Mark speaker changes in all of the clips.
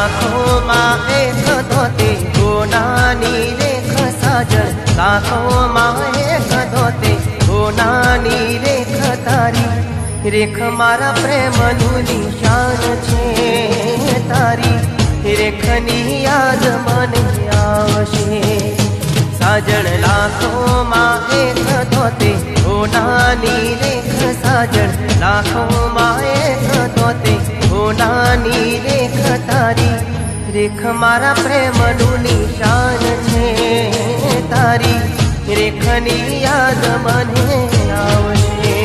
Speaker 1: लाखों माँ एक धोते गोनानी रेख साजन, लाखों माँ एक धोते गोनानी रेख तारी, रेख मारा प्रेम निशान छे तारी, रेखनी याद मने आवशे। साजन लाखों माँ एक धोते गोनानी रेख साजन, लाखों माँ एक धोते गोनानी रेख तारी, रेख मारा प्रेम निशान छे तारी, रेखनी याद मने आवशे।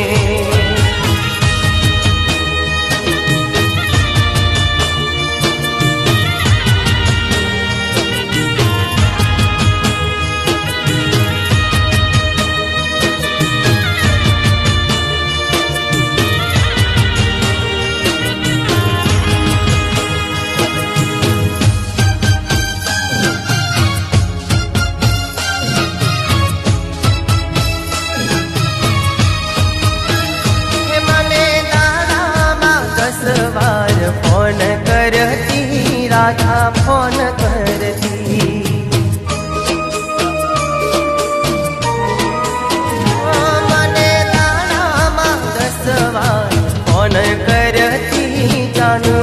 Speaker 1: फोन करती राधा फोन करती, मने दाड़ा 10 वार फोन करती जानू